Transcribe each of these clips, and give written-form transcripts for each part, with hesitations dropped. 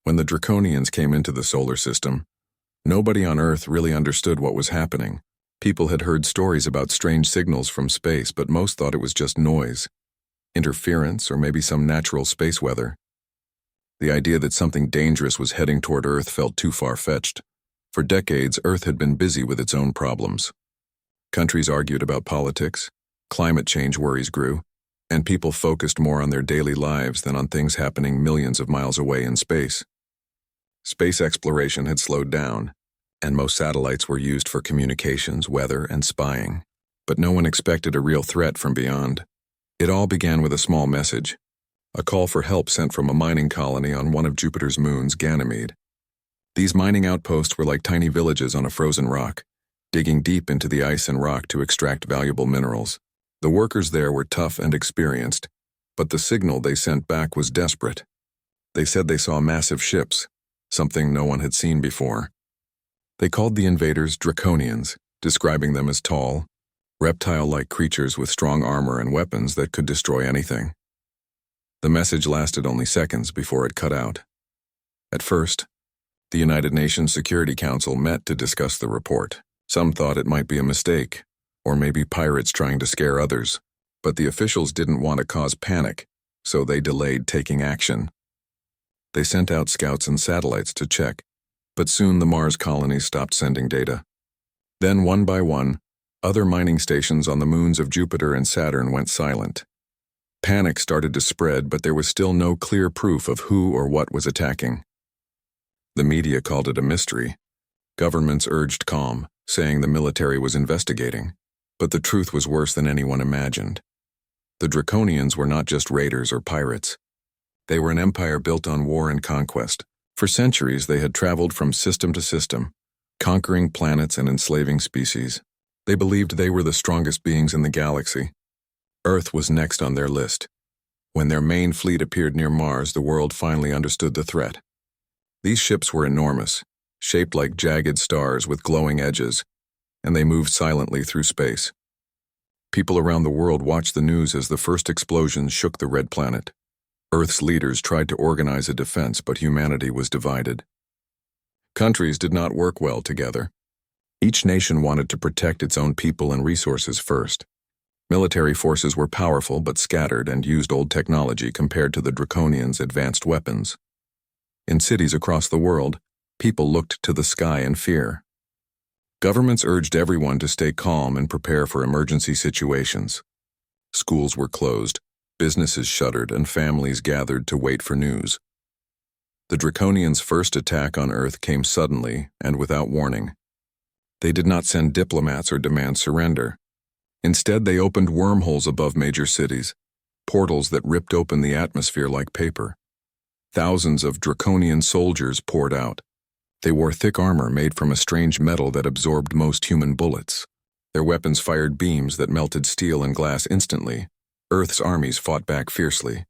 When the Draconians came into the solar system, nobody on Earth really understood what was happening. People had heard stories about strange signals from space, but most thought it was just noise, interference, or maybe some natural space weather. The idea that something dangerous was heading toward Earth felt too far-fetched. For decades, Earth had been busy with its own problems. Countries argued about politics, climate change worries grew, and people focused more on their daily lives than on things happening millions of miles away in space. Space exploration had slowed down, and most satellites were used for communications, weather, and spying. But no one expected a real threat from beyond. It all began with a small message, a call for help sent from a mining colony on one of Jupiter's moons, Ganymede. These mining outposts were like tiny villages on a frozen rock, digging deep into the ice and rock to extract valuable minerals. The workers there were tough and experienced, but the signal they sent back was desperate. They said they saw massive ships, something no one had seen before. They called the invaders Draconians, describing them as tall, reptile-like creatures with strong armor and weapons that could destroy anything. The message lasted only seconds before it cut out. At first, the United Nations Security Council met to discuss the report. Some thought it might be a mistake, or maybe pirates trying to scare others. But the officials didn't want to cause panic, so they delayed taking action. They sent out scouts and satellites to check, but soon the Mars colonies stopped sending data. Then, one by one, other mining stations on the moons of Jupiter and Saturn went silent. Panic started to spread, but there was still no clear proof of who or what was attacking. The media called it a mystery. Governments urged calm, saying the military was investigating. But the truth was worse than anyone imagined. The Draconians were not just raiders or pirates. They were an empire built on war and conquest. For centuries, they had traveled from system to system, conquering planets and enslaving species. They believed they were the strongest beings in the galaxy. Earth was next on their list. When their main fleet appeared near Mars, the world finally understood the threat. These ships were enormous, shaped like jagged stars with glowing edges, and they moved silently through space. People around the world watched the news as the first explosions shook the red planet. Earth's leaders tried to organize a defense, but humanity was divided. Countries did not work well together. Each nation wanted to protect its own people and resources first. Military forces were powerful but scattered and used old technology compared to the Draconians' advanced weapons. In cities across the world, people looked to the sky in fear. Governments urged everyone to stay calm and prepare for emergency situations. Schools were closed, businesses shuttered, and families gathered to wait for news. The Draconians' first attack on Earth came suddenly and without warning. They did not send diplomats or demand surrender. Instead, they opened wormholes above major cities, portals that ripped open the atmosphere like paper. Thousands of Draconian soldiers poured out. They wore thick armor made from a strange metal that absorbed most human bullets. Their weapons fired beams that melted steel and glass instantly. Earth's armies fought back fiercely.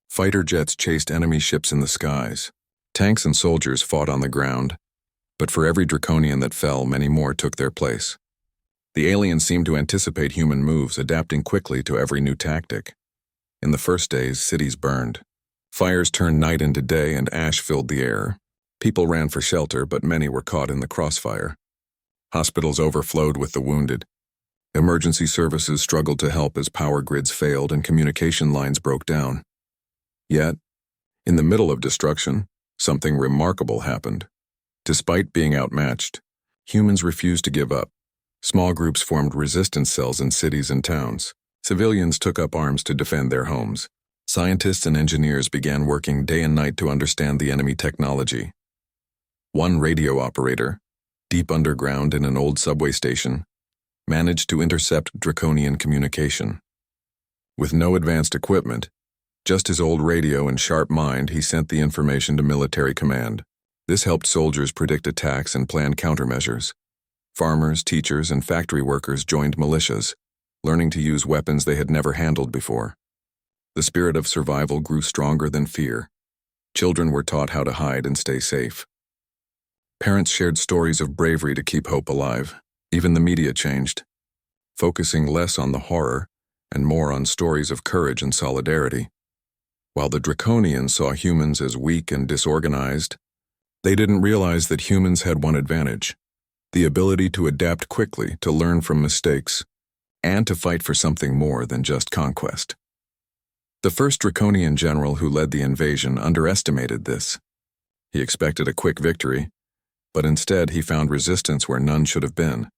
Fighter jets chased enemy ships in the skies. Tanks and soldiers fought on the ground. But for every Draconian that fell, many more took their place. The aliens seemed to anticipate human moves, adapting quickly to every new tactic. In the first days, cities burned. Fires turned night into day, and ash filled the air. People ran for shelter, but many were caught in the crossfire. Hospitals overflowed with the wounded. Emergency services struggled to help as power grids failed and communication lines broke down. Yet, in the middle of destruction, something remarkable happened. Despite being outmatched, humans refused to give up. Small groups formed resistance cells in cities and towns. Civilians took up arms to defend their homes. Scientists and engineers began working day and night to understand the enemy technology. One radio operator, deep underground in an old subway station, managed to intercept Draconian communication. With no advanced equipment, just his old radio and sharp mind, he sent the information to military command. This helped soldiers predict attacks and plan countermeasures. Farmers, teachers, and factory workers joined militias, learning to use weapons they had never handled before. The spirit of survival grew stronger than fear. Children were taught how to hide and stay safe. Parents shared stories of bravery to keep hope alive. Even the media changed, focusing less on the horror and more on stories of courage and solidarity. While the Draconians saw humans as weak and disorganized, they didn't realize that humans had one advantage: the ability to adapt quickly, to learn from mistakes, and to fight for something more than just conquest. The first Draconian general who led the invasion underestimated this. He expected a quick victory, but instead he found resistance where none should have been.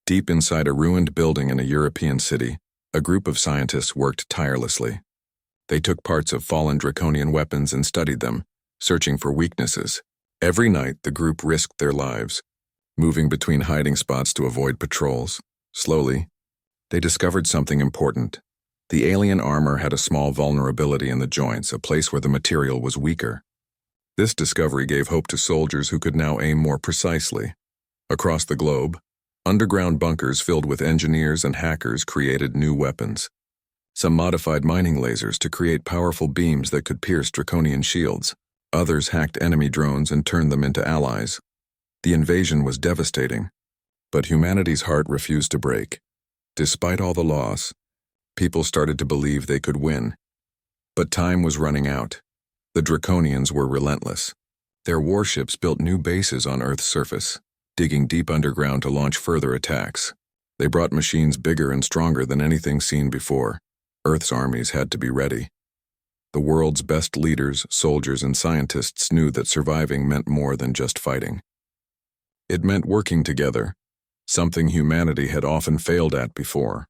Deep inside a ruined building in a European city, a group of scientists worked tirelessly. They took parts of fallen Draconian weapons and studied them, searching for weaknesses. Every night, the group risked their lives, moving between hiding spots to avoid patrols. Slowly, they discovered something important. The alien armor had a small vulnerability in the joints, a place where the material was weaker. This discovery gave hope to soldiers who could now aim more precisely. Across the globe, underground bunkers filled with engineers and hackers created new weapons. Some modified mining lasers to create powerful beams that could pierce Draconian shields. Others hacked enemy drones and turned them into allies. The invasion was devastating, but humanity's heart refused to break. Despite all the loss, people started to believe they could win. But time was running out. The Draconians were relentless. Their warships built new bases on Earth's surface, digging deep underground to launch further attacks. They brought machines bigger and stronger than anything seen before. Earth's armies had to be ready. The world's best leaders, soldiers, and scientists knew that surviving meant more than just fighting. It meant working together, something humanity had often failed at before.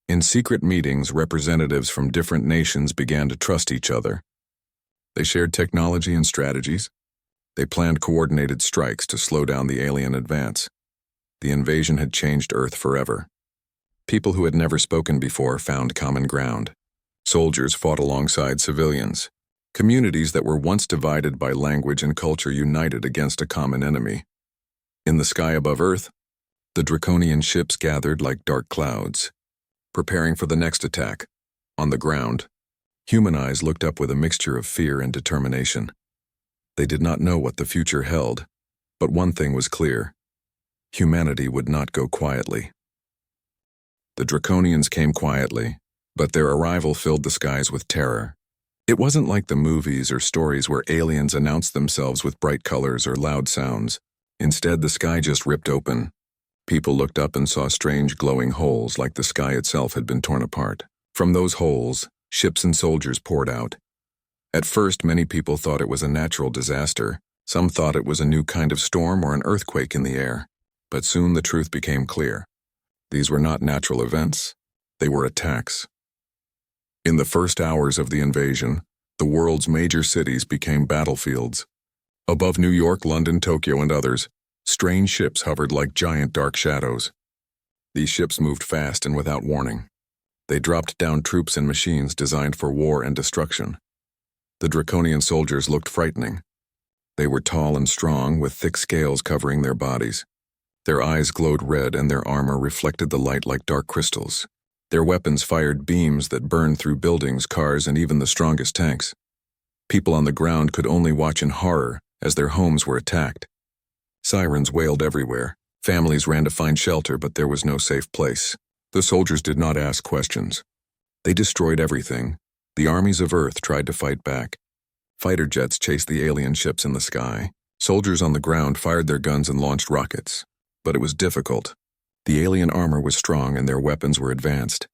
In secret meetings, representatives from different nations began to trust each other. They shared technology and strategies. They planned coordinated strikes to slow down the alien advance. The invasion had changed Earth forever. People who had never spoken before found common ground. Soldiers fought alongside civilians. Communities that were once divided by language and culture united against a common enemy. In the sky above Earth, the Draconian ships gathered like dark clouds, preparing for the next attack. On the ground, human eyes looked up with a mixture of fear and determination. They did not know what the future held, but one thing was clear: humanity would not go quietly. The Draconians came quietly, but their arrival filled the skies with terror. It wasn't like the movies or stories where aliens announced themselves with bright colors or loud sounds. Instead, the sky just ripped open. People looked up and saw strange glowing holes, like the sky itself had been torn apart. From those holes, ships and soldiers poured out. At first, many people thought it was a natural disaster. Some thought it was a new kind of storm or an earthquake in the air. But soon the truth became clear. These were not natural events. They were attacks. In the first hours of the invasion, the world's major cities became battlefields. Above New York, London, Tokyo, and others, strange ships hovered like giant dark shadows. These ships moved fast and without warning. They dropped down troops and machines designed for war and destruction. The Draconian soldiers looked frightening. They were tall and strong, with thick scales covering their bodies. Their eyes glowed red and their armor reflected the light like dark crystals. Their weapons fired beams that burned through buildings, cars, and even the strongest tanks. People on the ground could only watch in horror as their homes were attacked. Sirens wailed everywhere. Families ran to find shelter, but there was no safe place. The soldiers did not ask questions. They destroyed everything. The armies of Earth tried to fight back. Fighter jets chased the alien ships in the sky. Soldiers on the ground fired their guns and launched rockets. But it was difficult. The alien armor was strong and their weapons were advanced.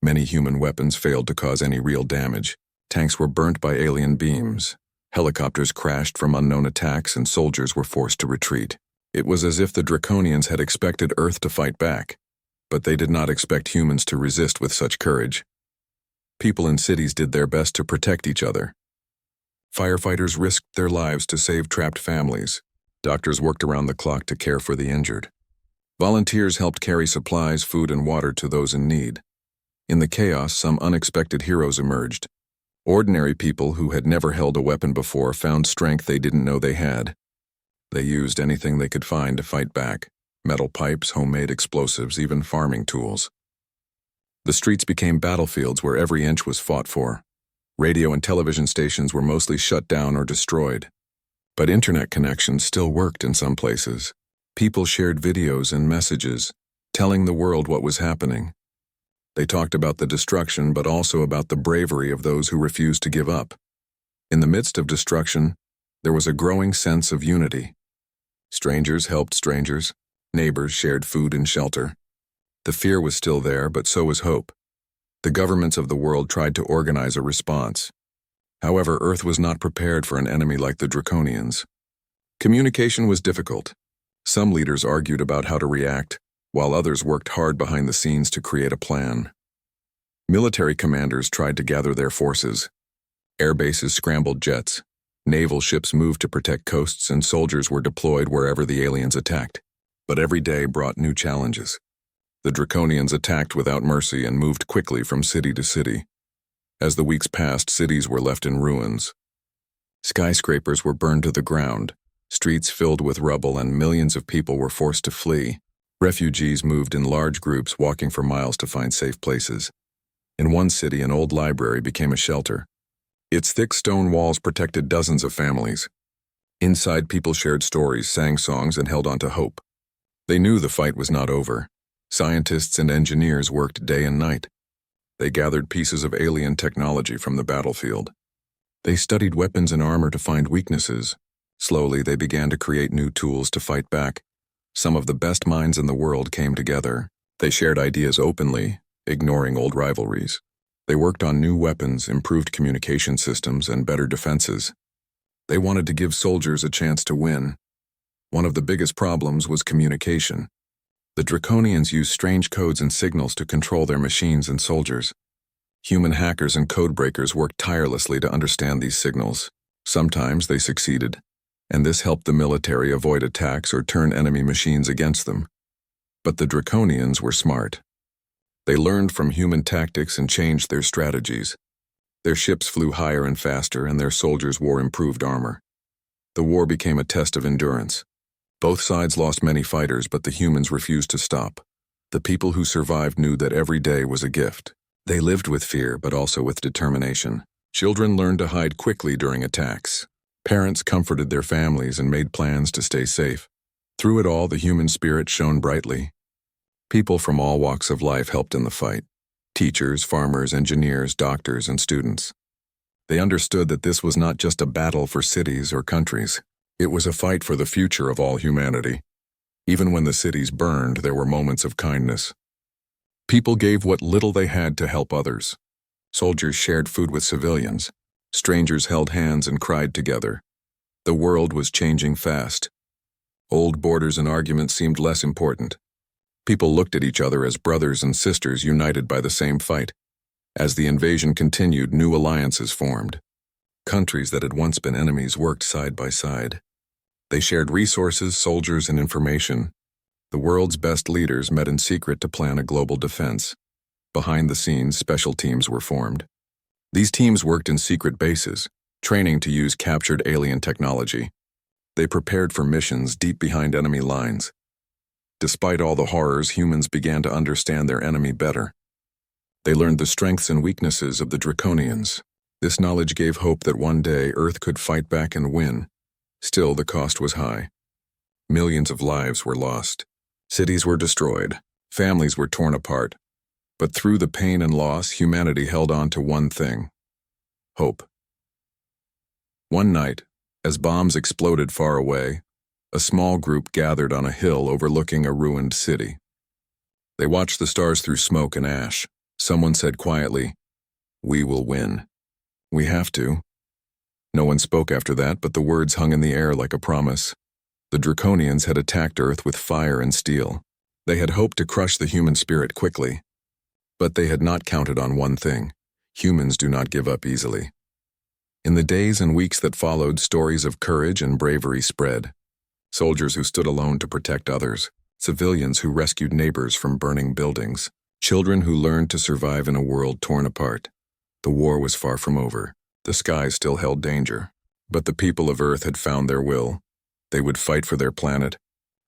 Many human weapons failed to cause any real damage. Tanks were burnt by alien beams. Helicopters crashed from unknown attacks and soldiers were forced to retreat. It was as if the Draconians had expected Earth to fight back, but they did not expect humans to resist with such courage. People in cities did their best to protect each other. Firefighters risked their lives to save trapped families. Doctors worked around the clock to care for the injured. Volunteers helped carry supplies, food, and water to those in need. In the chaos, some unexpected heroes emerged. Ordinary people who had never held a weapon before found strength they didn't know they had. They used anything they could find to fight back: metal pipes, homemade explosives, even farming tools. The streets became battlefields where every inch was fought for. Radio and television stations were mostly shut down or destroyed. But internet connections still worked in some places. People shared videos and messages, telling the world what was happening. They talked about the destruction but also about the bravery of those who refused to give up. In the midst of destruction, there was a growing sense of unity. Strangers helped strangers, neighbors shared food and shelter. The fear was still there, but so was hope. The governments of the world tried to organize a response. However, Earth was not prepared for an enemy like the Draconians. Communication was difficult. Some leaders argued about how to react, while others worked hard behind the scenes to create a plan. Military commanders tried to gather their forces. Air bases scrambled jets. Naval ships moved to protect coasts, and soldiers were deployed wherever the aliens attacked. But every day brought new challenges. The Draconians attacked without mercy and moved quickly from city to city. As the weeks passed, cities were left in ruins. Skyscrapers were burned to the ground, streets filled with rubble, and millions of people were forced to flee. Refugees moved in large groups, walking for miles to find safe places. In one city, an old library became a shelter. Its thick stone walls protected dozens of families. Inside, people shared stories, sang songs, and held on to hope. They knew the fight was not over. Scientists and engineers worked day and night. They gathered pieces of alien technology from the battlefield. They studied weapons and armor to find weaknesses. Slowly, they began to create new tools to fight back. Some of the best minds in the world came together. They shared ideas openly, ignoring old rivalries. They worked on new weapons, improved communication systems, and better defenses. They wanted to give soldiers a chance to win. One of the biggest problems was communication. The Draconians used strange codes and signals to control their machines and soldiers. Human hackers and codebreakers worked tirelessly to understand these signals. Sometimes they succeeded, and this helped the military avoid attacks or turn enemy machines against them. But the Draconians were smart. They learned from human tactics and changed their strategies. Their ships flew higher and faster, and their soldiers wore improved armor. The war became a test of endurance. Both sides lost many fighters, but the humans refused to stop. The people who survived knew that every day was a gift. They lived with fear, but also with determination. Children learned to hide quickly during attacks. Parents comforted their families and made plans to stay safe. Through it all, the human spirit shone brightly. People from all walks of life helped in the fight. Teachers, farmers, engineers, doctors, and students. They understood that this was not just a battle for cities or countries. It was a fight for the future of all humanity. Even when the cities burned, there were moments of kindness. People gave what little they had to help others. Soldiers shared food with civilians. Strangers held hands and cried together. The world was changing fast. Old borders and arguments seemed less important. People looked at each other as brothers and sisters united by the same fight. As the invasion continued, new alliances formed. Countries that had once been enemies worked side by side. They shared resources, soldiers, and information. The world's best leaders met in secret to plan a global defense. Behind the scenes, special teams were formed. These teams worked in secret bases, training to use captured alien technology. They prepared for missions deep behind enemy lines. Despite all the horrors, humans began to understand their enemy better. They learned the strengths and weaknesses of the Draconians. This knowledge gave hope that one day Earth could fight back and win. Still, the cost was high. Millions of lives were lost. Cities were destroyed. Families were torn apart. But through the pain and loss, humanity held on to one thing: hope. One night, as bombs exploded far away, a small group gathered on a hill overlooking a ruined city. They watched the stars through smoke and ash. Someone said quietly, "We will win. We have to." No one spoke after that, but the words hung in the air like a promise. The Draconians had attacked Earth with fire and steel. They had hoped to crush the human spirit quickly. But they had not counted on one thing: humans do not give up easily. In the days and weeks that followed, stories of courage and bravery spread. Soldiers who stood alone to protect others, civilians who rescued neighbors from burning buildings, children who learned to survive in a world torn apart. The war was far from over. The skies still held danger. But the people of Earth had found their will. They would fight for their planet.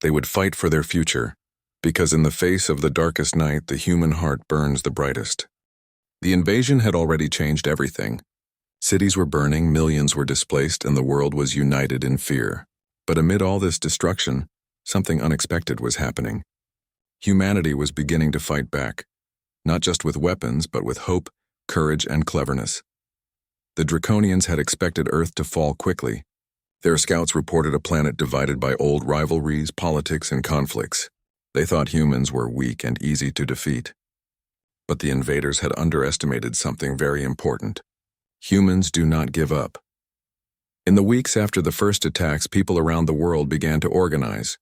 They would fight for their future. Because in the face of the darkest night, the human heart burns the brightest. The invasion had already changed everything. Cities were burning, millions were displaced, and the world was united in fear. But amid all this destruction, something unexpected was happening. Humanity was beginning to fight back. not just with weapons, but with hope, courage, and cleverness. The Draconians had expected Earth to fall quickly. Their scouts reported a planet divided by old rivalries, politics, and conflicts. They thought humans were weak and easy to defeat. But the invaders had underestimated something very important. Humans do not give up. In the weeks after the first attacks, people around the world began to organize.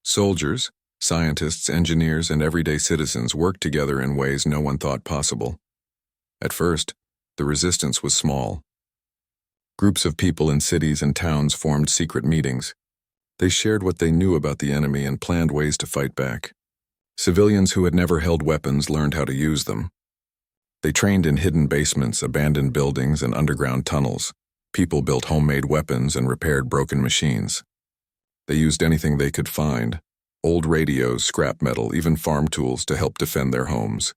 Soldiers, scientists, engineers, and everyday citizens worked together in ways no one thought possible. At first, the resistance was small. Groups of people in cities and towns formed secret meetings. They shared what they knew about the enemy and planned ways to fight back. Civilians who had never held weapons learned how to use them. They trained in hidden basements, abandoned buildings, and underground tunnels. People built homemade weapons and repaired broken machines. They used anything they could find: old radios, scrap metal, even farm tools to help defend their homes.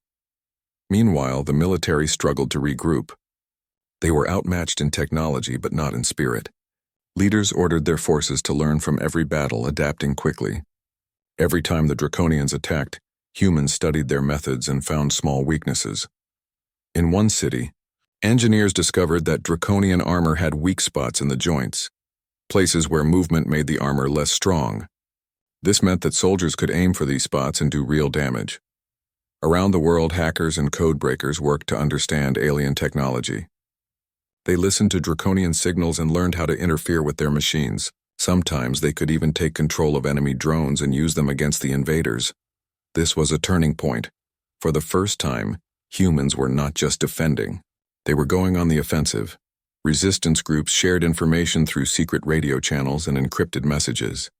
Meanwhile, the military struggled to regroup. They were outmatched in technology, but not in spirit. Leaders ordered their forces to learn from every battle, adapting quickly. Every time the Draconians attacked, humans studied their methods and found small weaknesses. In one city, engineers discovered that Draconian armor had weak spots in the joints, places where movement made the armor less strong. This meant that soldiers could aim for these spots and do real damage. Around the world, hackers and code breakers worked to understand alien technology. They listened to Draconian signals and learned how to interfere with their machines. Sometimes they could even take control of enemy drones and use them against the invaders. This was a turning point. For the first time, humans were not just defending. They were going on the offensive. Resistance groups shared information through secret radio channels and encrypted messages.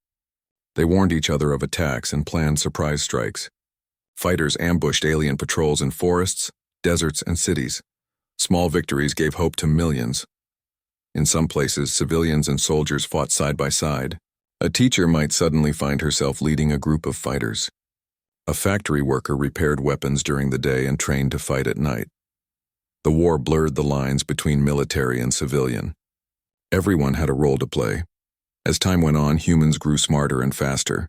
They warned each other of attacks and planned surprise strikes. Fighters ambushed alien patrols in forests, deserts, and cities. Small victories gave hope to millions. In some places, civilians and soldiers fought side by side. A teacher might suddenly find herself leading a group of fighters. A factory worker repaired weapons during the day and trained to fight at night. The war blurred the lines between military and civilian. Everyone had a role to play. As time went on, humans grew smarter and faster.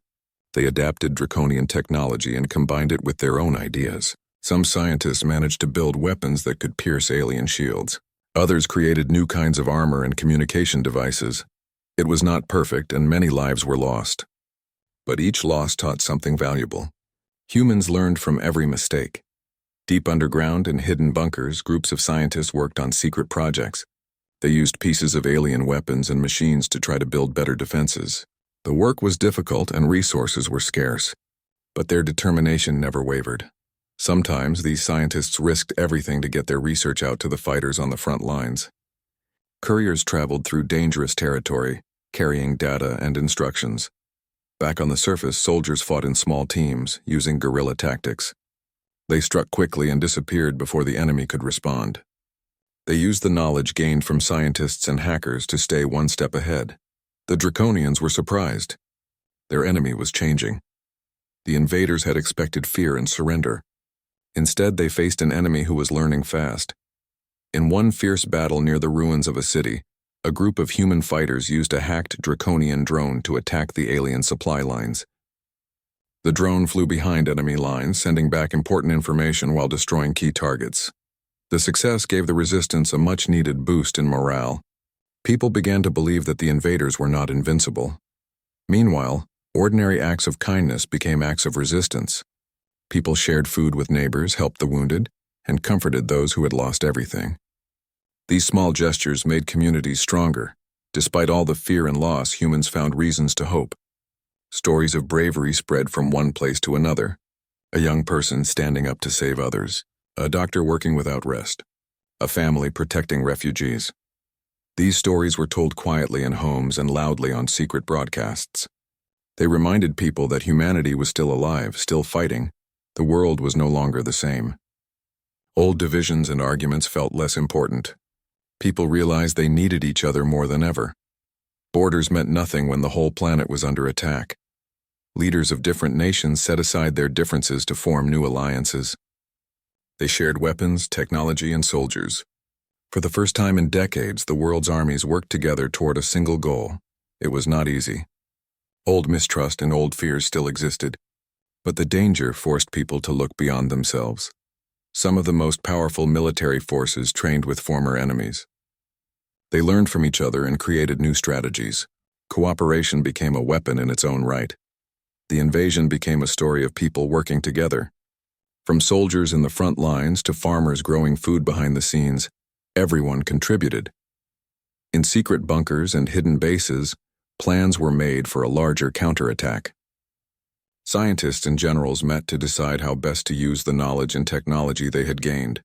They adapted Draconian technology and combined it with their own ideas. Some scientists managed to build weapons that could pierce alien shields. Others created new kinds of armor and communication devices. It was not perfect, and many lives were lost. But each loss taught something valuable. Humans learned from every mistake. Deep underground in hidden bunkers, groups of scientists worked on secret projects. They used pieces of alien weapons and machines to try to build better defenses. The work was difficult and resources were scarce, but their determination never wavered. Sometimes these scientists risked everything to get their research out to the fighters on the front lines. Couriers traveled through dangerous territory, carrying data and instructions. Back on the surface, soldiers fought in small teams, using guerrilla tactics. They struck quickly and disappeared before the enemy could respond. They used the knowledge gained from scientists and hackers to stay one step ahead. The Draconians were surprised. Their enemy was changing. The invaders had expected fear and surrender. Instead, they faced an enemy who was learning fast. In one fierce battle near the ruins of a city, a group of human fighters used a hacked Draconian drone to attack the alien supply lines. The drone flew behind enemy lines, sending back important information while destroying key targets. The success gave the resistance a much-needed boost in morale. People began to believe that the invaders were not invincible. Meanwhile, ordinary acts of kindness became acts of resistance. People shared food with neighbors, helped the wounded, and comforted those who had lost everything. These small gestures made communities stronger. Despite all the fear and loss, humans found reasons to hope. Stories of bravery spread from one place to another. A young person standing up to save others. A doctor working without rest. A family protecting refugees. These stories were told quietly in homes and loudly on secret broadcasts. They reminded people that humanity was still alive, still fighting. The world was no longer the same. Old divisions and arguments felt less important. People realized they needed each other more than ever. Borders meant nothing when the whole planet was under attack. Leaders of different nations set aside their differences to form new alliances. They shared weapons, technology, and soldiers. For the first time in decades, the world's armies worked together toward a single goal. It was not easy. Old mistrust and old fears still existed, but the danger forced people to look beyond themselves. Some of the most powerful military forces trained with former enemies. They learned from each other and created new strategies. Cooperation became a weapon in its own right. The invasion became a story of people working together. From soldiers in the front lines to farmers growing food behind the scenes, everyone contributed. In secret bunkers and hidden bases, plans were made for a larger counterattack. Scientists and generals met to decide how best to use the knowledge and technology they had gained.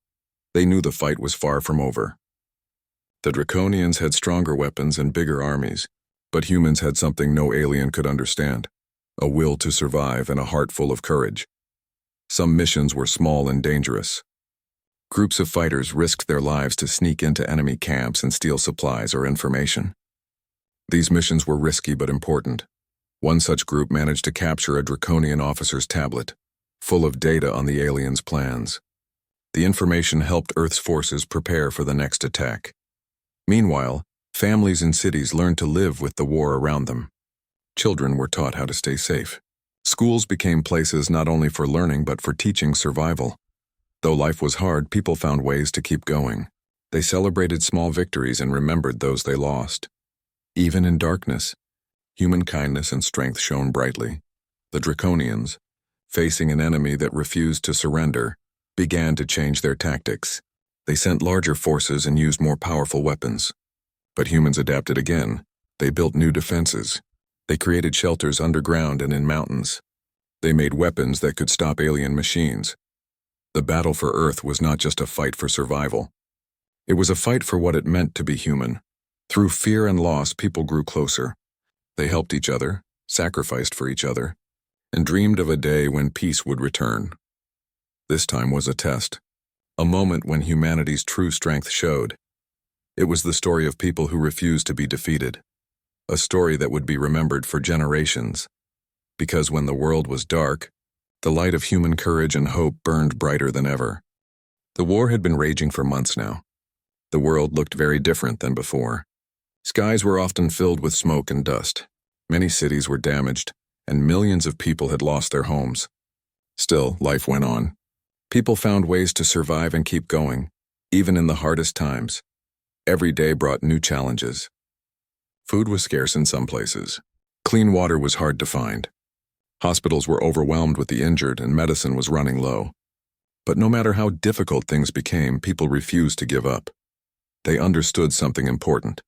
They knew the fight was far from over. The Draconians had stronger weapons and bigger armies, but humans had something no alien could understand: a will to survive and a heart full of courage. Some missions were small and dangerous. Groups of fighters risked their lives to sneak into enemy camps and steal supplies or information. These missions were risky but important. One such group managed to capture a Draconian officer's tablet, full of data on the aliens' plans. The information helped Earth's forces prepare for the next attack. Meanwhile, families in cities learned to live with the war around them. Children were taught how to stay safe. Schools became places not only for learning but for teaching survival. Though life was hard, people found ways to keep going. They celebrated small victories and remembered those they lost. Even in darkness, human kindness and strength shone brightly. The Draconians, facing an enemy that refused to surrender, began to change their tactics. They sent larger forces and used more powerful weapons. But humans adapted again. They built new defenses. They created shelters underground and in mountains. They made weapons that could stop alien machines. The battle for Earth was not just a fight for survival. It was a fight for what it meant to be human. Through fear and loss, people grew closer. They helped each other, sacrificed for each other, and dreamed of a day when peace would return. This time was a test, a moment when humanity's true strength showed. It was the story of people who refused to be defeated, a story that would be remembered for generations. Because when the world was dark, the light of human courage and hope burned brighter than ever. The war had been raging for months now. The world looked very different than before. Skies were often filled with smoke and dust. Many cities were damaged, and millions of people had lost their homes. Still, life went on. People found ways to survive and keep going, even in the hardest times. Every day brought new challenges. Food was scarce in some places. Clean water was hard to find. Hospitals were overwhelmed with the injured, and medicine was running low. But no matter how difficult things became, people refused to give up. They understood something important.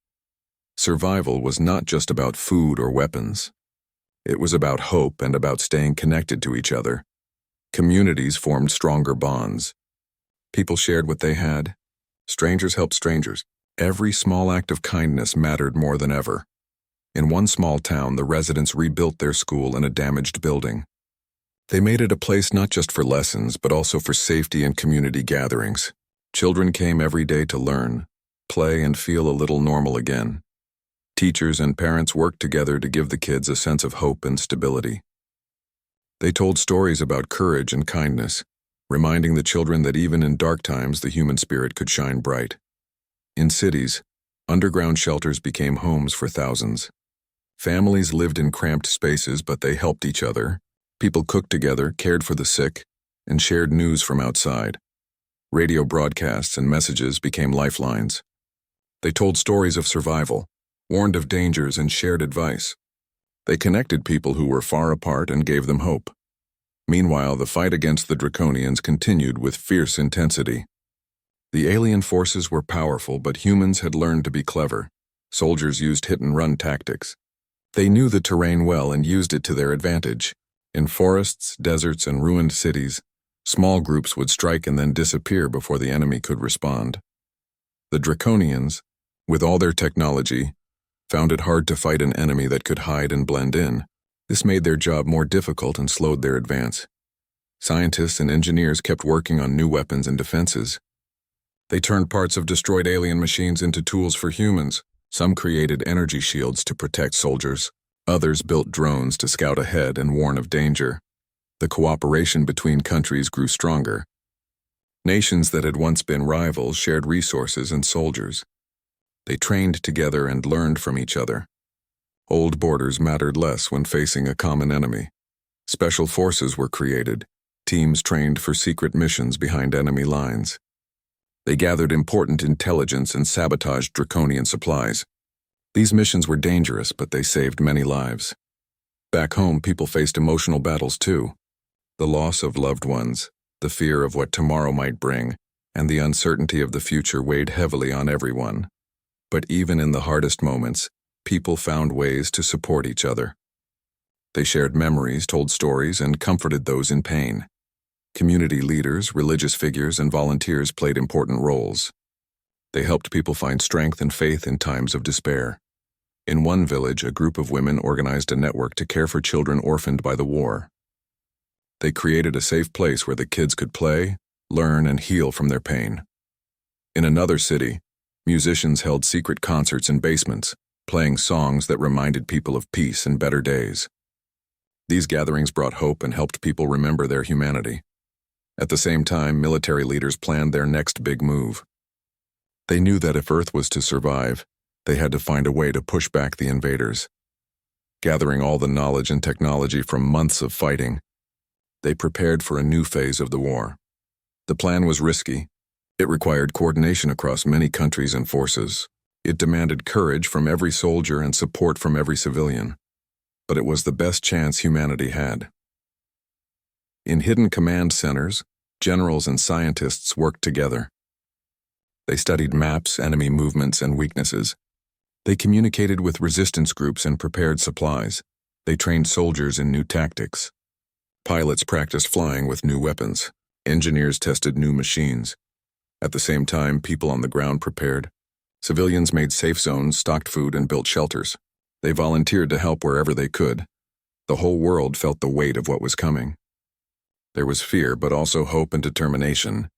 Survival was not just about food or weapons. It was about hope and about staying connected to each other. Communities formed stronger bonds. People shared what they had. Strangers helped strangers. Every small act of kindness mattered more than ever. In one small town, the residents rebuilt their school in a damaged building. They made it a place not just for lessons, but also for safety and community gatherings. Children came every day to learn, play, and feel a little normal again. Teachers and parents worked together to give the kids a sense of hope and stability. They told stories about courage and kindness, reminding the children that even in dark times the human spirit could shine bright. In cities, underground shelters became homes for thousands. Families lived in cramped spaces, but they helped each other. People cooked together, cared for the sick, and shared news from outside. Radio broadcasts and messages became lifelines. They told stories of survival, warned of dangers, and shared advice. They connected people who were far apart and gave them hope. Meanwhile, the fight against the Draconians continued with fierce intensity. The alien forces were powerful, but humans had learned to be clever. Soldiers used hit-and-run tactics. They knew the terrain well and used it to their advantage. In forests, deserts, and ruined cities, small groups would strike and then disappear before the enemy could respond. The Draconians, with all their technology, found it hard to fight an enemy that could hide and blend in. This made their job more difficult and slowed their advance. Scientists and engineers kept working on new weapons and defenses. They turned parts of destroyed alien machines into tools for humans. Some created energy shields to protect soldiers. Others built drones to scout ahead and warn of danger. The cooperation between countries grew stronger. Nations that had once been rivals shared resources and soldiers. They trained together and learned from each other. Old borders mattered less when facing a common enemy. Special forces were created, Teams trained for secret missions behind enemy lines. They gathered important intelligence and sabotaged Draconian supplies. These missions were dangerous, but they saved many lives. Back home, people faced emotional battles too. The loss of loved ones, the fear of what tomorrow might bring, and the uncertainty of the future weighed heavily on everyone. But even in the hardest moments, people found ways to support each other. They shared memories, told stories, and comforted those in pain. Community leaders, religious figures, and volunteers played important roles. They helped people find strength and faith in times of despair. In one village, a group of women organized a network to care for children orphaned by the war. They created a safe place where the kids could play, learn, and heal from their pain. In another city, musicians held secret concerts in basements, playing songs that reminded people of peace and better days. These gatherings brought hope and helped people remember their humanity. At the same time, military leaders planned their next big move. They knew that if Earth was to survive, they had to find a way to push back the invaders. Gathering all the knowledge and technology from months of fighting, they prepared for a new phase of the war. The plan was risky. It required coordination across many countries and forces. It demanded courage from every soldier and support from every civilian. But it was the best chance humanity had. In hidden command centers, generals and scientists worked together. They studied maps, enemy movements, and weaknesses. They communicated with resistance groups and prepared supplies. They trained soldiers in new tactics. Pilots practiced flying with new weapons. Engineers tested new machines. At the same time, people on the ground prepared. Civilians made safe zones, stocked food, and built shelters. They volunteered to help wherever they could. The whole world felt the weight of what was coming. There was fear, but also hope and determination.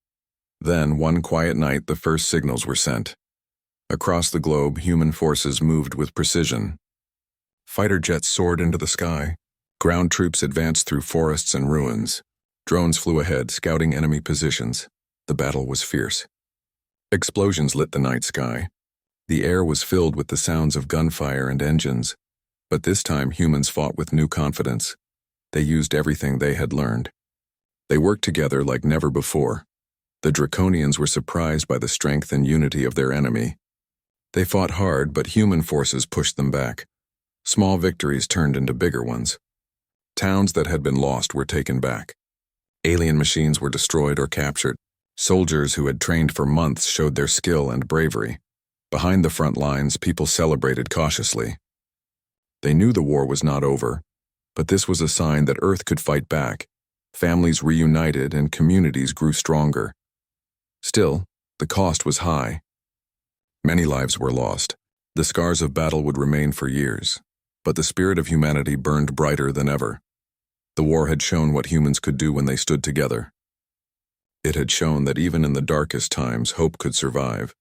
Then, one quiet night, the first signals were sent. Across the globe, human forces moved with precision. Fighter jets soared into the sky. Ground troops advanced through forests and ruins. Drones flew ahead, scouting enemy positions. The battle was fierce. Explosions lit the night sky. The air was filled with the sounds of gunfire and engines. But this time, humans fought with new confidence. They used everything they had learned. They worked together like never before. The Draconians were surprised by the strength and unity of their enemy. They fought hard, but human forces pushed them back. Small victories turned into bigger ones. Towns that had been lost were taken back. Alien machines were destroyed or captured. Soldiers who had trained for months showed their skill and bravery. Behind the front lines, people celebrated cautiously. They knew the war was not over, but this was a sign that Earth could fight back. Families reunited and communities grew stronger. Still, the cost was high. Many lives were lost. The scars of battle would remain for years, but the spirit of humanity burned brighter than ever. The war had shown what humans could do when they stood together. It had shown that even in the darkest times, hope could survive,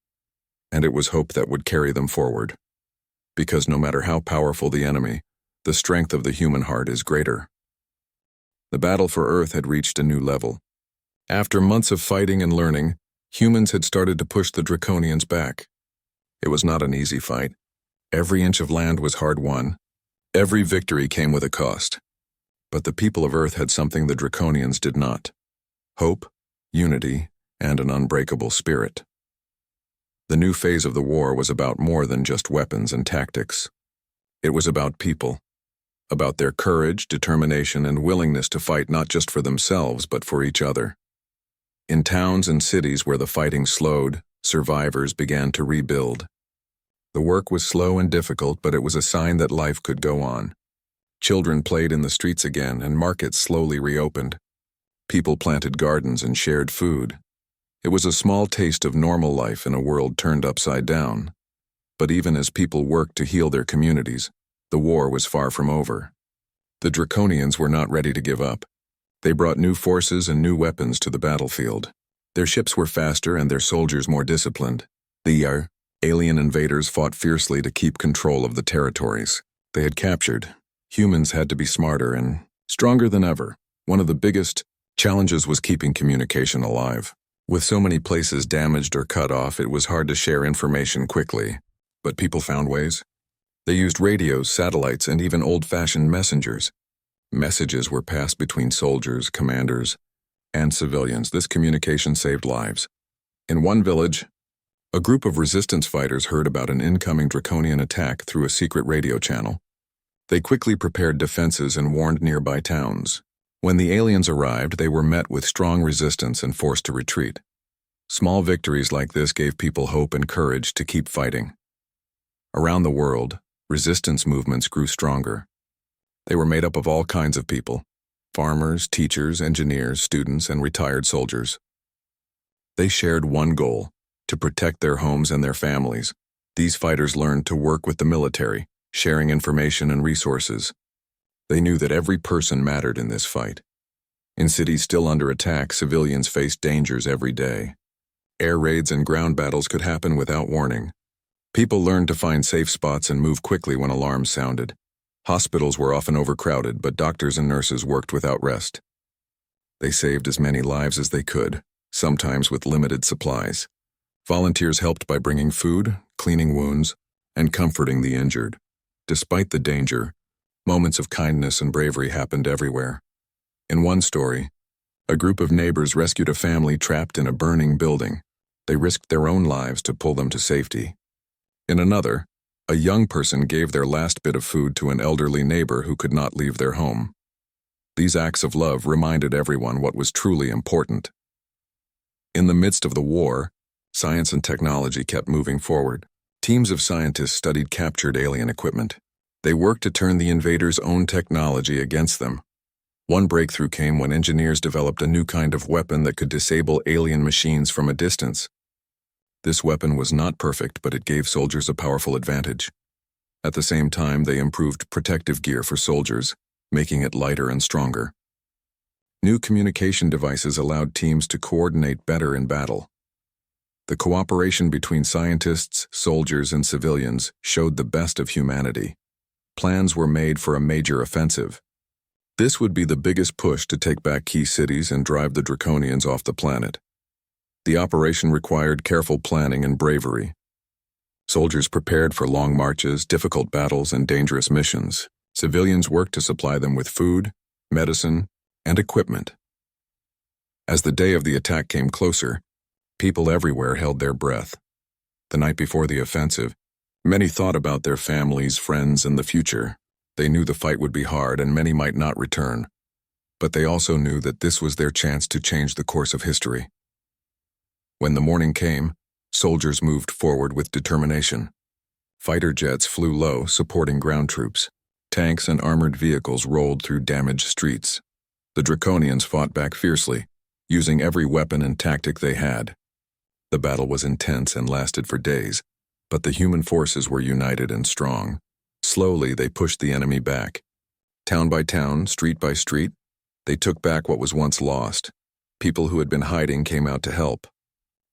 and it was hope that would carry them forward. Because no matter how powerful the enemy, the strength of the human heart is greater. The battle for Earth had reached a new level. After months of fighting and learning, humans had started to push the Draconians back. It was not an easy fight. Every inch of land was hard won. Every victory came with a cost. But the people of Earth had something the Draconians did not: hope, unity, and an unbreakable spirit. The new phase of the war was about more than just weapons and tactics. It was about people, about their courage, determination, and willingness to fight not just for themselves but for each other. In towns and cities where the fighting slowed, survivors began to rebuild. The work was slow and difficult, but it was a sign that life could go on. Children played in the streets again, and markets slowly reopened. People planted gardens and shared food. It was a small taste of normal life in a world turned upside down. But even as people worked to heal their communities, the war was far from over. The Draconians were not ready to give up. They brought new forces and new weapons to the battlefield. Their ships were faster and their soldiers more disciplined. The alien invaders fought fiercely to keep control of the territories they had captured. Humans had to be smarter and stronger than ever. One of the biggest challenges was keeping communication alive. With so many places damaged or cut off, it was hard to share information quickly. But people found ways. They used radios, satellites, and even old-fashioned messengers. Messages were passed between soldiers, commanders, and civilians. This communication saved lives. In one village, a group of resistance fighters heard about an incoming Draconian attack through a secret radio channel. They quickly prepared defenses and warned nearby towns. When the aliens arrived, they were met with strong resistance and forced to retreat. Small victories like this gave people hope and courage to keep fighting. Around the world, resistance movements grew stronger. They were made up of all kinds of people: farmers, teachers, engineers, students, and retired soldiers. They shared one goal: to protect their homes and their families. These fighters learned to work with the military, sharing information and resources. They knew that every person mattered in this fight. In cities still under attack, civilians faced dangers every day. Air raids and ground battles could happen without warning. People learned to find safe spots and move quickly when alarms sounded. Hospitals were often overcrowded, but doctors and nurses worked without rest. They saved as many lives as they could, sometimes with limited supplies. Volunteers helped by bringing food, cleaning wounds, and comforting the injured. Despite the danger, moments of kindness and bravery happened everywhere. In one story, a group of neighbors rescued a family trapped in a burning building. They risked their own lives to pull them to safety. In another, a young person gave their last bit of food to an elderly neighbor who could not leave their home. These acts of love reminded everyone what was truly important. In the midst of the war, science and technology kept moving forward. Teams of scientists studied captured alien equipment. They worked to turn the invaders' own technology against them. One breakthrough came when engineers developed a new kind of weapon that could disable alien machines from a distance. This weapon was not perfect, but it gave soldiers a powerful advantage. At the same time, they improved protective gear for soldiers, making it lighter and stronger. New communication devices allowed teams to coordinate better in battle. The cooperation between scientists, soldiers, and civilians showed the best of humanity. Plans were made for a major offensive. This would be the biggest push to take back key cities and drive the Draconians off the planet. The operation required careful planning and bravery. Soldiers prepared for long marches, difficult battles, and dangerous missions. Civilians worked to supply them with food, medicine, and equipment. As the day of the attack came closer, people everywhere held their breath. The night before the offensive, many thought about their families, friends, and the future. They knew the fight would be hard and many might not return. But they also knew that this was their chance to change the course of history. When the morning came, soldiers moved forward with determination. Fighter jets flew low, supporting ground troops. Tanks and armored vehicles rolled through damaged streets. The Draconians fought back fiercely, using every weapon and tactic they had. The battle was intense and lasted for days, but the human forces were united and strong. Slowly, they pushed the enemy back. Town by town, street by street, they took back what was once lost. People who had been hiding came out to help.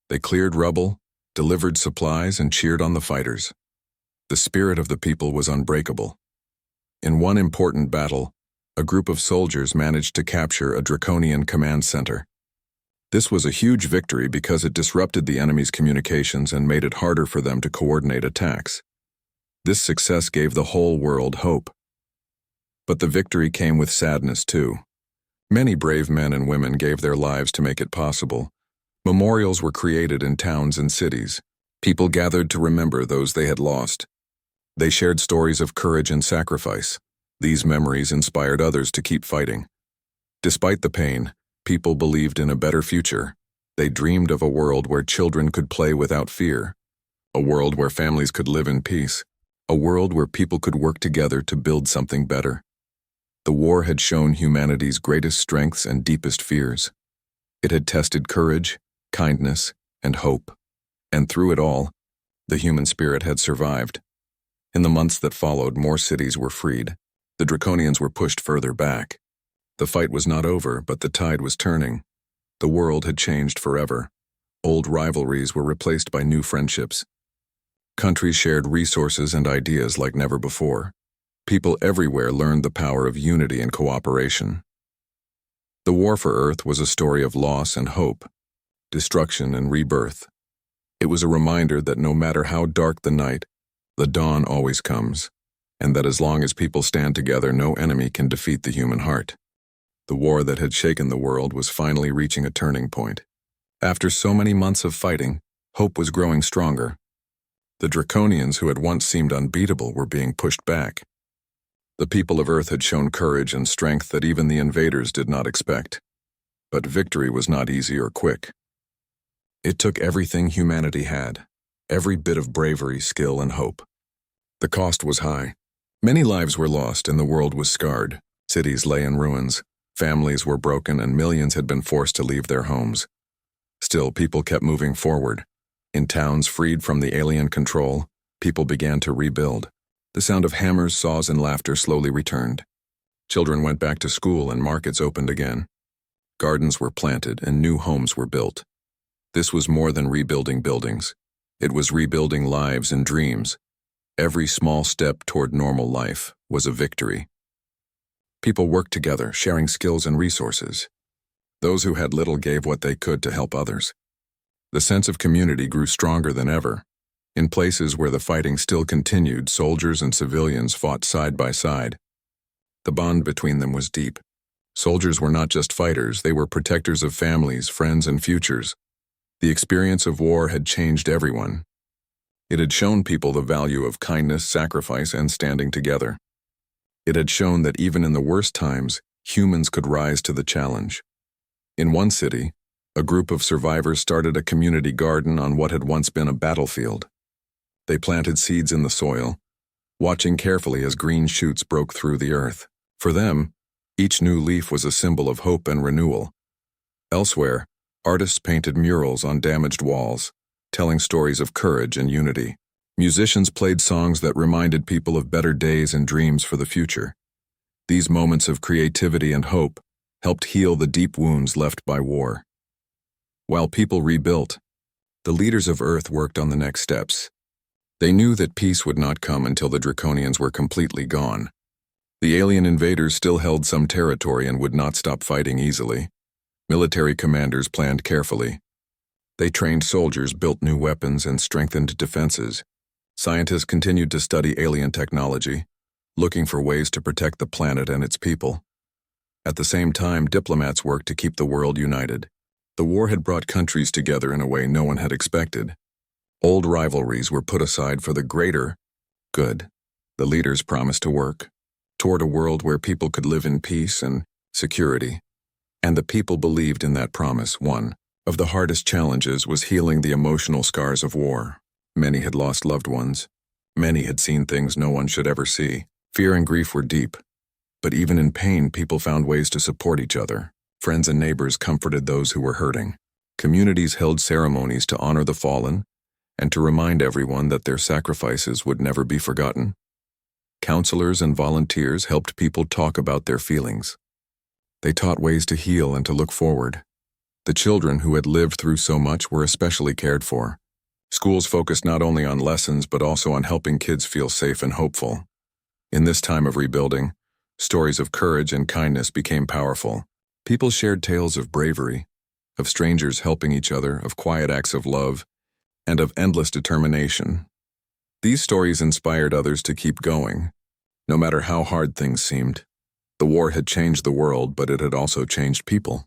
They cleared rubble, delivered supplies, and cheered on the fighters. The spirit of the people was unbreakable. In one important battle, a group of soldiers managed to capture a Draconian command center. This was a huge victory because it disrupted the enemy's communications and made it harder for them to coordinate attacks. This success gave the whole world hope. But the victory came with sadness too. Many brave men and women gave their lives to make it possible. Memorials were created in towns and cities. People gathered to remember those they had lost. They shared stories of courage and sacrifice. These memories inspired others to keep fighting. Despite the pain, people believed in a better future. They dreamed of a world where children could play without fear, a world where families could live in peace, a world where people could work together to build something better. The war had shown humanity's greatest strengths and deepest fears. It had tested courage, kindness, and hope. And through it all, the human spirit had survived. In the months that followed, more cities were freed. The Draconians were pushed further back. The fight was not over, but the tide was turning. The world had changed forever. Old rivalries were replaced by new friendships. Countries shared resources and ideas like never before. People everywhere learned the power of unity and cooperation. The war for Earth was a story of loss and hope, destruction and rebirth. It was a reminder that no matter how dark the night, the dawn always comes, and that as long as people stand together, no enemy can defeat the human heart. The war that had shaken the world was finally reaching a turning point. After so many months of fighting, hope was growing stronger. The Draconians who had once seemed unbeatable were being pushed back. The people of Earth had shown courage and strength that even the invaders did not expect. But victory was not easy or quick. It took everything humanity had, every bit of bravery, skill, and hope. The cost was high. Many lives were lost and the world was scarred. Cities lay in ruins, families were broken, and millions had been forced to leave their homes. Still, people kept moving forward. In towns freed from the alien control, people began to rebuild. The sound of hammers, saws, and laughter slowly returned. Children went back to school and markets opened again. Gardens were planted and new homes were built. This was more than rebuilding buildings. It was rebuilding lives and dreams. Every small step toward normal life was a victory. People worked together, sharing skills and resources. Those who had little gave what they could to help others. The sense of community grew stronger than ever. In places where the fighting still continued, soldiers and civilians fought side by side. The bond between them was deep. Soldiers were not just fighters, they were protectors of families, friends, and futures. The experience of war had changed everyone. It had shown people the value of kindness, sacrifice, and standing together. It had shown that even in the worst times, humans could rise to the challenge. In one city, a group of survivors started a community garden on what had once been a battlefield. They planted seeds in the soil, watching carefully as green shoots broke through the earth. For them, each new leaf was a symbol of hope and renewal. Elsewhere, artists painted murals on damaged walls, telling stories of courage and unity. Musicians played songs that reminded people of better days and dreams for the future. These moments of creativity and hope helped heal the deep wounds left by war. While people rebuilt, the leaders of Earth worked on the next steps. They knew that peace would not come until the Draconians were completely gone. The alien invaders still held some territory and would not stop fighting easily. Military commanders planned carefully. They trained soldiers, built new weapons, and strengthened defenses. Scientists continued to study alien technology, looking for ways to protect the planet and its people. At the same time, diplomats worked to keep the world united. The war had brought countries together in a way no one had expected. Old rivalries were put aside for the greater good. The leaders promised to work toward a world where people could live in peace and security. And the people believed in that promise. One of the hardest challenges was healing the emotional scars of war. Many had lost loved ones. Many had seen things no one should ever see. Fear and grief were deep. But even in pain, people found ways to support each other. Friends and neighbors comforted those who were hurting. Communities held ceremonies to honor the fallen and to remind everyone that their sacrifices would never be forgotten. Counselors and volunteers helped people talk about their feelings. They taught ways to heal and to look forward. The children who had lived through so much were especially cared for. Schools focused not only on lessons but also on helping kids feel safe and hopeful. In this time of rebuilding, stories of courage and kindness became powerful. People shared tales of bravery, of strangers helping each other, of quiet acts of love, and of endless determination. These stories inspired others to keep going, no matter how hard things seemed. The war had changed the world, but it had also changed people.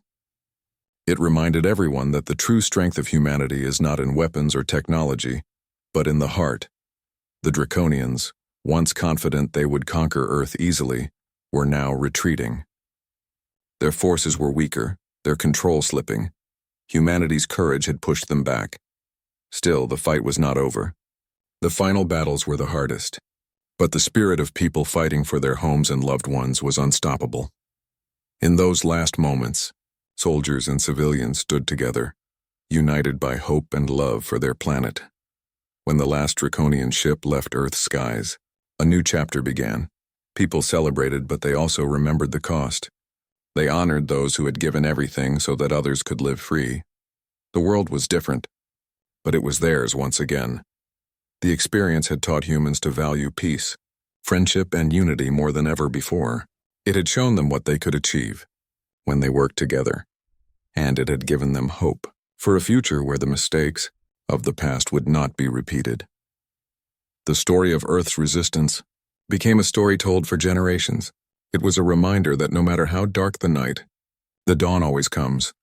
It reminded everyone that the true strength of humanity is not in weapons or technology, but in the heart. The Draconians, once confident they would conquer Earth easily, were now retreating. Their forces were weaker, their control slipping. Humanity's courage had pushed them back. Still, the fight was not over. The final battles were the hardest, but the spirit of people fighting for their homes and loved ones was unstoppable. In those last moments, soldiers and civilians stood together, united by hope and love for their planet. When the last Draconian ship left Earth's skies, a new chapter began. People celebrated, but they also remembered the cost. They honored those who had given everything so that others could live free. The world was different, but it was theirs once again. The experience had taught humans to value peace, friendship, and unity more than ever before. It had shown them what they could achieve when they worked together, and it had given them hope for a future where the mistakes of the past would not be repeated. The story of Earth's resistance became a story told for generations. It was a reminder that no matter how dark the night, The dawn always comes,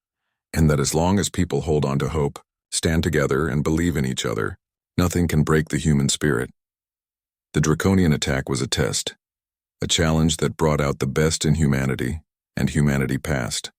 and that as long as people hold on to hope, stand together, and believe in each other, nothing can break the human spirit. The Draconian attack was a test, a challenge that brought out the best in humanity, and humanity passed.